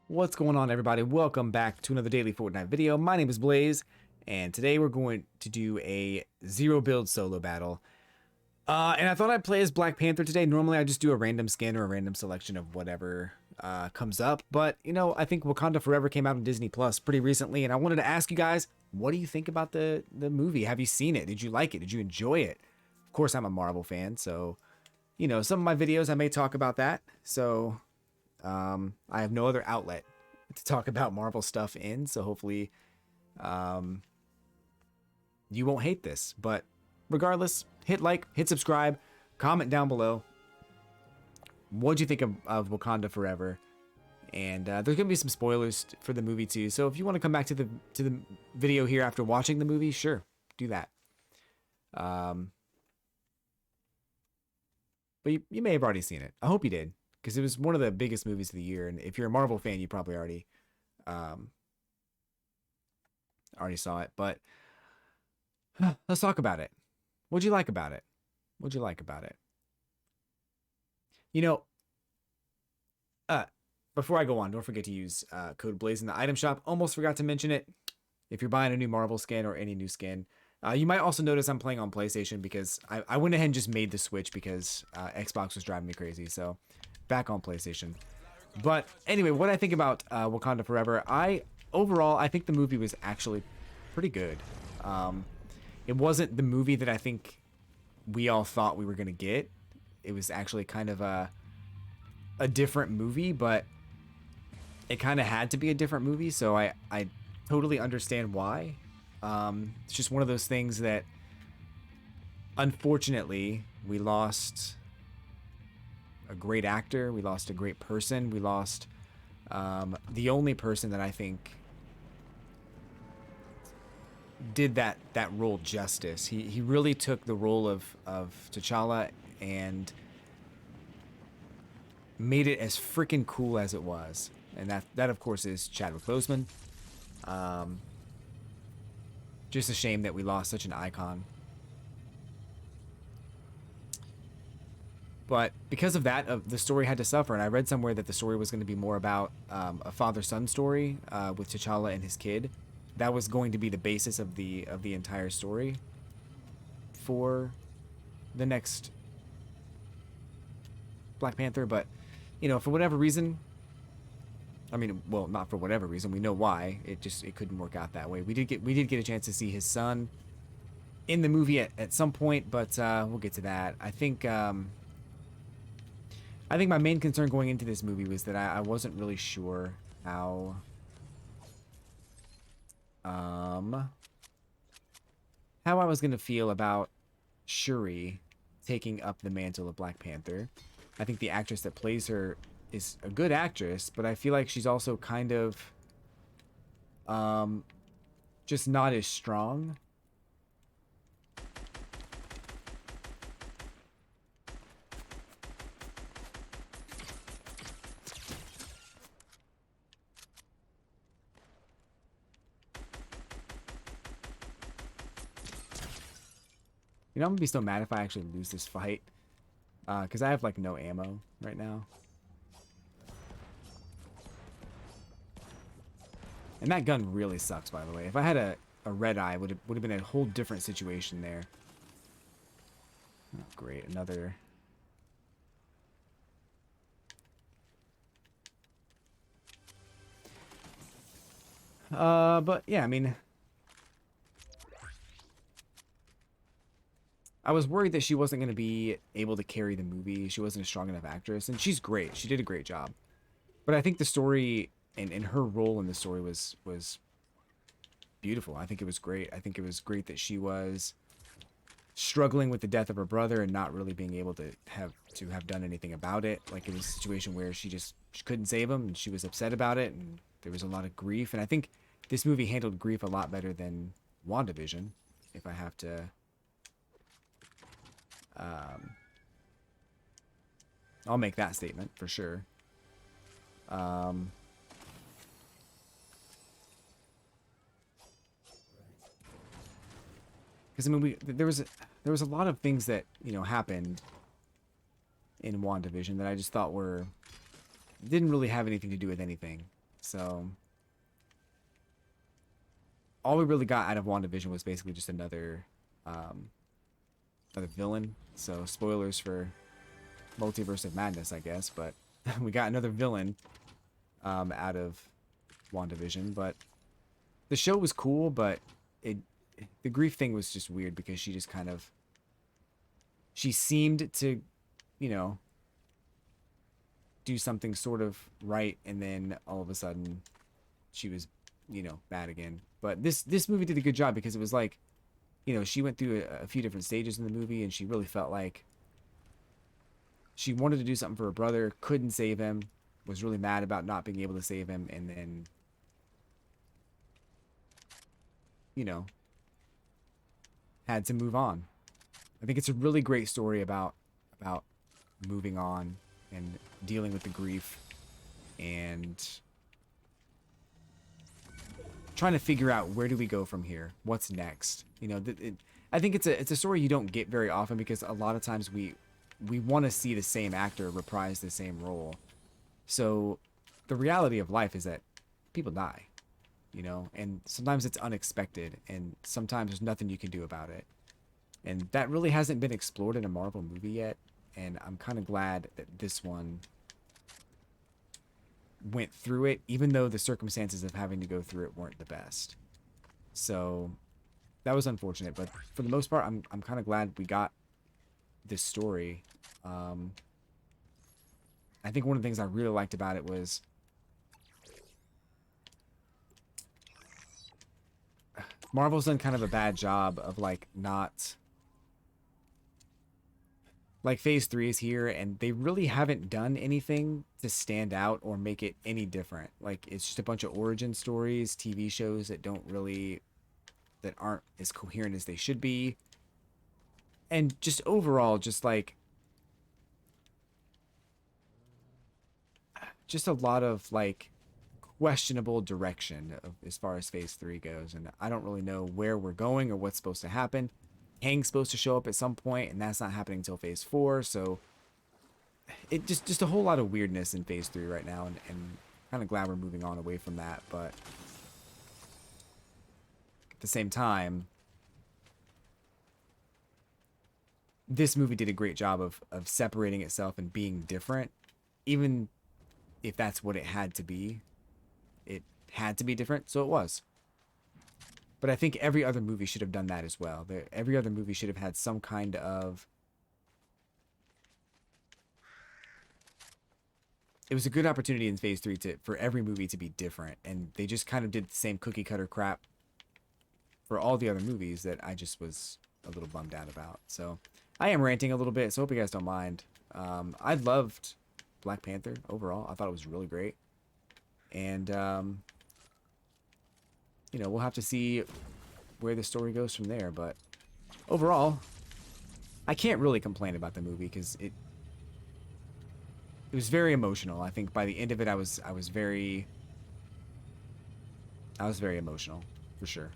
What's going on, everybody? Welcome back to another daily Fortnite video. My name is Blaze, and today we're going to do a zero build solo battle. And I thought I'd play as Black Panther today. Normally I just do a random skin or a random selection of whatever comes up, but you know, I think Wakanda Forever came out on Disney Plus pretty recently, and I wanted to ask you guys, what do you think about the movie? Have you seen it? Did you like it? Did you enjoy it? Of course, I'm a Marvel fan, so you know, some of my videos I may talk about that. So I have no other outlet to talk about Marvel stuff in, so hopefully you won't hate this. But regardless, hit like, hit subscribe, comment down below. What'd you think of Wakanda Forever? And there's gonna be some spoilers for the movie too. So if you want to come back to the video here after watching the movie, sure, do that. But you may have already seen it. I hope you did, because it was one of the biggest movies of the year. And if you're a Marvel fan, you probably already saw it. But let's talk about it. What'd you like about it? What'd you like about it? You know, before I go on, don't forget to use code BLAZE in the item shop. Almost forgot to mention it. If you're buying a new Marvel skin or any new skin, you might also notice I'm playing on PlayStation because I went ahead and just made the switch because Xbox was driving me crazy. So back on PlayStation. But anyway, what I think about Wakanda Forever, overall, I think the movie was actually pretty good. It wasn't the movie that I think we all thought we were going to get. It was actually kind of a different movie, but it kind of had to be a different movie. So I totally understand why. It's just one of those things that, unfortunately, we lost a great actor, we lost a great person, we lost the only person that I think did that role justice. He really took the role of T'Challa and made it as freaking cool as it was, and that of course is Chadwick Boseman. Just a shame that we lost such an icon. But because of that, the story had to suffer. And I read somewhere that the story was going to be more about a father-son story with T'Challa and his kid. That was going to be the basis of the entire story for the next Black Panther. But you know, for whatever reason, I mean, well, not for whatever reason, we know why. It couldn't work out that way. We did get a chance to see his son in the movie at some point, but we'll get to that. I think my main concern going into this movie was that I wasn't really sure how I was gonna feel about Shuri taking up the mantle of Black Panther. I think the actress that plays her is a good actress, but I feel like she's also kind of just not as strong. You know, I'm gonna be so mad if I actually lose this fight, because I have like no ammo right now. And that gun really sucks, by the way. If I had a red eye, would have been a whole different situation there. Oh, great, another. But yeah, I mean, I was worried that she wasn't going to be able to carry the movie. She wasn't a strong enough actress, and she's great. She did a great job. But I think the story and her role in the story was beautiful. I think it was great. I think it was great that she was struggling with the death of her brother and not really being able to have done anything about it. Like, it was a situation where she couldn't save him, and she was upset about it, and there was a lot of grief. And I think this movie handled grief a lot better than WandaVision, if I have to. I'll make that statement for sure. Because I mean, there was a lot of things that, you know, happened in WandaVision that I just thought didn't really have anything to do with anything. So all we really got out of WandaVision was basically just um, another villain. So spoilers for Multiverse of Madness, I guess. But we got another villain out of WandaVision. But the show was cool, but it the grief thing was just weird because she just kind of she seemed to, you know, do something sort of right, and then all of a sudden she was, you know, bad again. But this movie did a good job because it was like, you know, she went through a few different stages in the movie, and she really felt like she wanted to do something for her brother, couldn't save him, was really mad about not being able to save him, and then, you know, had to move on. I think it's a really great story about moving on and dealing with the grief and trying to figure out where do we go from here? What's next? You know, I think it's a story you don't get very often because a lot of times we want to see the same actor reprise the same role. So the reality of life is that people die, you know, and sometimes it's unexpected and sometimes there's nothing you can do about it. And that really hasn't been explored in a Marvel movie yet, and I'm kind of glad that this one went through it, even though the circumstances of having to go through it weren't the best. So that was unfortunate, but for the most part, I'm kind of glad we got this story. I think one of the things I really liked about it was Marvel's done kind of a bad job of like not like phase 3 is here and they really haven't done anything to stand out or make it any different. Like it's just a bunch of origin stories, TV shows that aren't as coherent as they should be. And just overall, just like just a lot of like questionable direction as far as phase 3 goes, and I don't really know where we're going or what's supposed to happen. Kang's supposed to show up at some point, and that's not happening until phase 4, so it just a whole lot of weirdness in phase 3 right now, and kind of glad we're moving on away from that. But at the same time, this movie did a great job of separating itself and being different, even if that's what it had to be. It had to be different, so it was. But I think every other movie should have done that as well. Every other movie should have had some kind of... It was a good opportunity in phase 3 for every movie to be different, and they just kind of did the same cookie cutter crap for all the other movies that I just was a little bummed out about. So I am ranting a little bit, so I hope you guys don't mind. I loved Black Panther overall. I thought it was really great. And, you know, we'll have to see where the story goes from there. But overall, I can't really complain about the movie because it was very emotional. I think by the end of it, I was very emotional, for sure.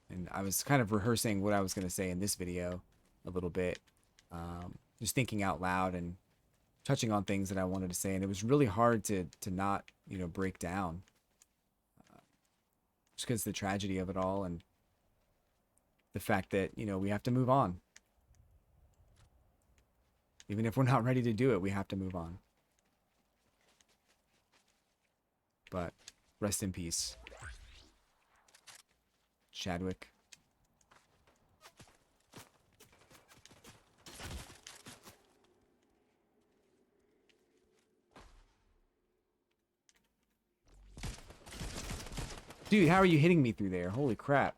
And I was kind of rehearsing what I was going to say in this video a little bit. Just thinking out loud and touching on things that I wanted to say. And it was really hard to not, you know, break down. Just because the tragedy of it all and the fact that, you know, we have to move on. Even if we're not ready to do it, we have to move on. But rest in peace, Chadwick. Dude, how are you hitting me through there? Holy crap.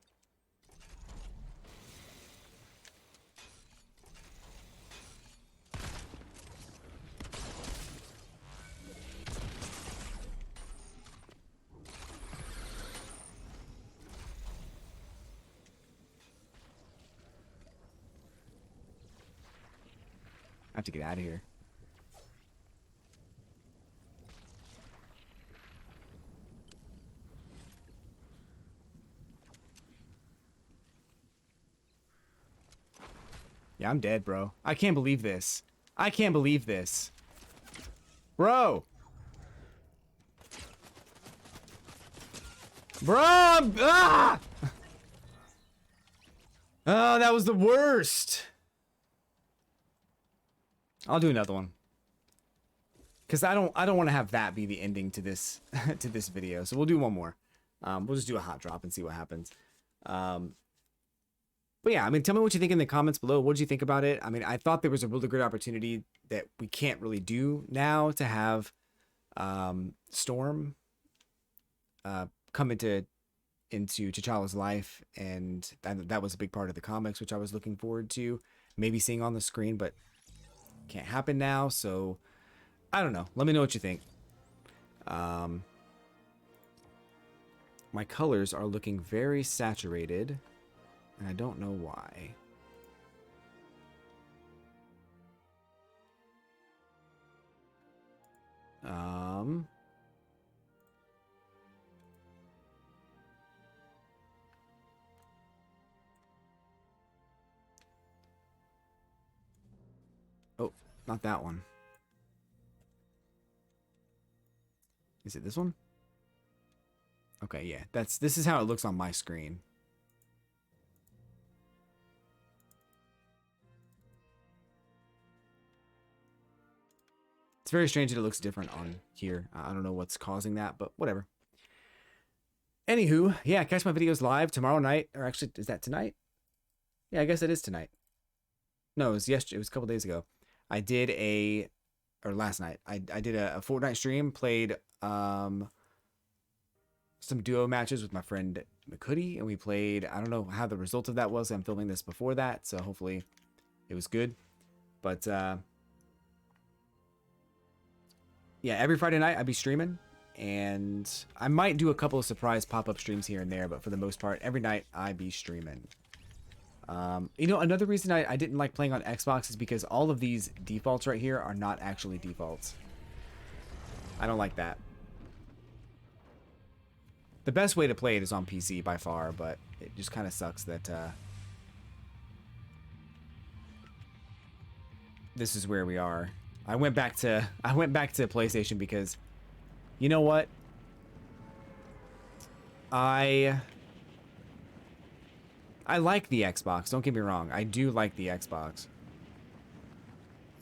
I have to get out of here. Yeah, I'm dead, bro. I can't believe this. I can't believe this. Bro! Bro! Ah! Oh, that was the worst. I'll do another one. Cause I don't want to have that be the ending to this to this video. So we'll do one more. We'll just do a hot drop and see what happens. But yeah, I mean, tell me what you think in the comments below. What did you think about it? I mean, I thought there was a really great opportunity that we can't really do now to have Storm come into T'Challa's life, and that was a big part of the comics, which I was looking forward to maybe seeing on the screen, but can't happen now. So I don't know. Let me know what you think. My colors are looking very saturated, and I don't know why. Oh, not that one. Is it this one? Okay, yeah. This is how it looks on my screen. It's very strange that it looks different on here. I don't know what's causing that, but whatever. Anywho, yeah, catch my videos live tomorrow night. Or actually, is that tonight? Yeah, I guess it is tonight. No, it was yesterday. It was a couple days ago. I did or last night. I did a Fortnite stream, played some duo matches with my friend McCoody, and we played, I don't know how the result of that was. I'm filming this before that, so hopefully it was good. But yeah, every Friday night I'd be streaming, and I might do a couple of surprise pop-up streams here and there, but for the most part, every night I'd be streaming. You know, another reason I didn't like playing on Xbox is because all of these defaults right here are not actually defaults. I don't like that. The best way to play it is on PC by far, but it just kind of sucks that this is where we are. I went back to PlayStation because, you know what? I like the Xbox. Don't get me wrong. I do like the Xbox.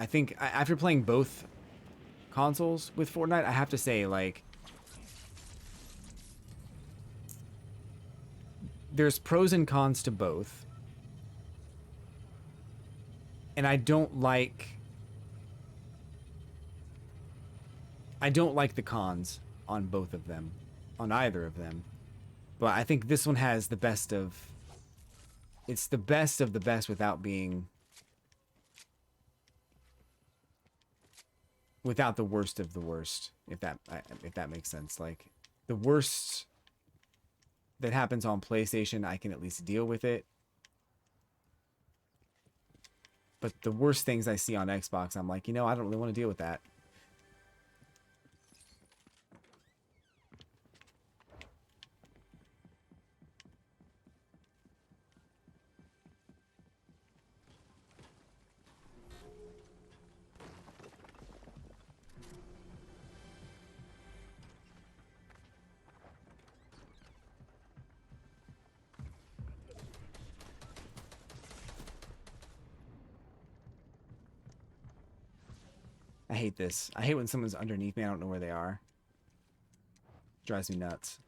I think after playing both consoles with Fortnite, I have to say, like, there's pros and cons to both. And I don't like the cons on both of them, on either of them. But I think this one has the best of, it's the best of the best without being, without the worst of the worst, if that makes sense. Like, the worst that happens on PlayStation, I can at least deal with it. But the worst things I see on Xbox, I'm like, you know, I don't really want to deal with that. I hate this. I hate when someone's underneath me. I don't know where they are. Drives me nuts.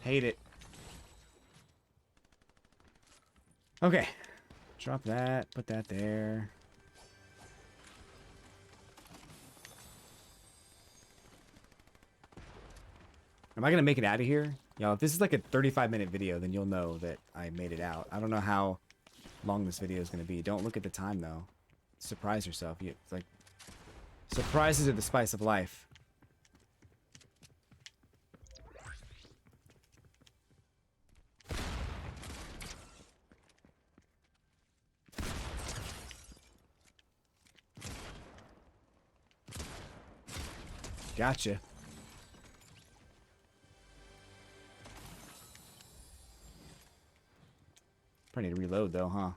Hate it. Okay. Drop that. Put that there. Am I going to make it out of here? Y'all, if this is like a 35-minute video, then you'll know that I made it out. I don't know how long this video is going to be. Don't look at the time, though. Surprise yourself. It's like, surprises are the spice of life. Gotcha. I need to reload though, huh?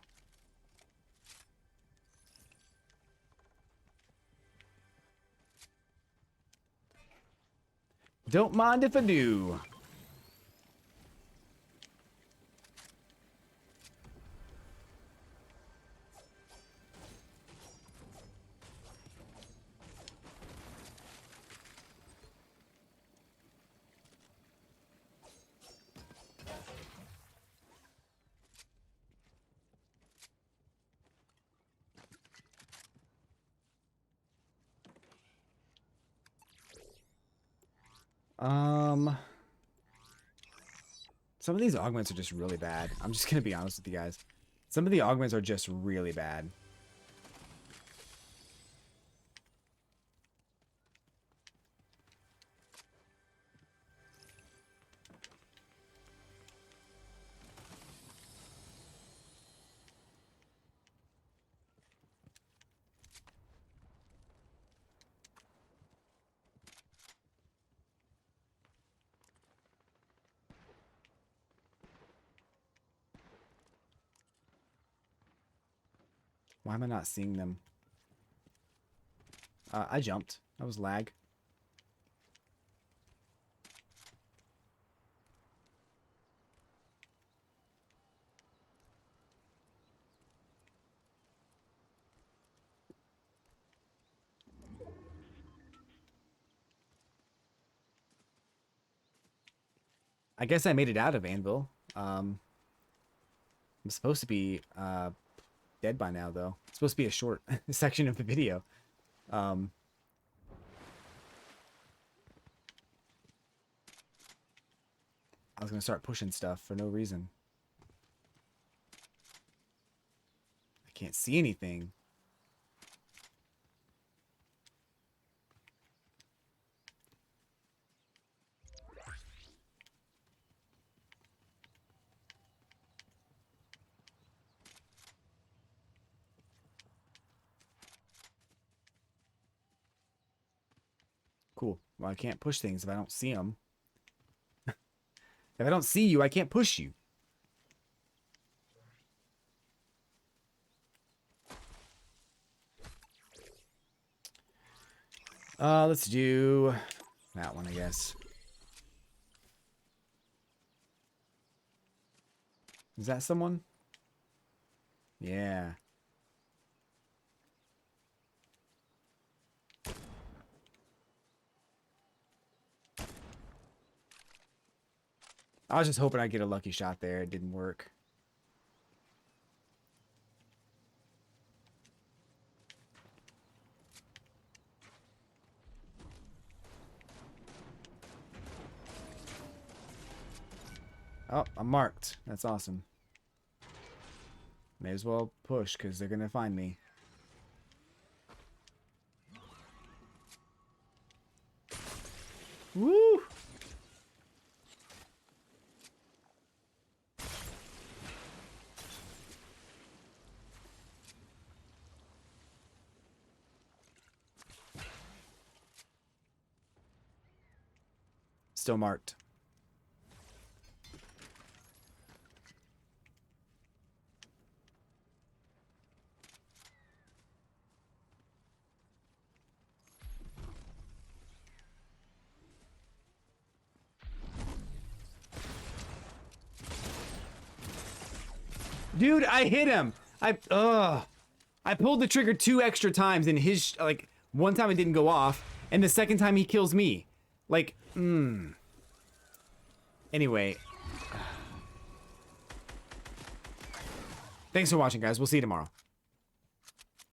Don't mind if I do. Some of these augments are just really bad. I'm just gonna be honest with you guys. Some of the augments are just really bad. Why am I not seeing them? I jumped. That was lag. I guess I made it out of Anvil. I'm supposed to be dead by now, though. It's supposed to be a short section of the video. I was gonna start pushing stuff for no reason. I can't see anything. Cool. Well, I can't push things if I don't see them. If I don't see you, I can't push you. Let's do that one, I guess. Is that someone? Yeah. I was just hoping I'd get a lucky shot there. It didn't work. Oh, I'm marked. That's awesome. May as well push because they're going to find me. Woo! Still marked. Dude, I hit him. I pulled the trigger 2 extra times and his like one time it didn't go off and the second time he kills me. Like, Anyway. Thanks for watching, guys. We'll see you tomorrow.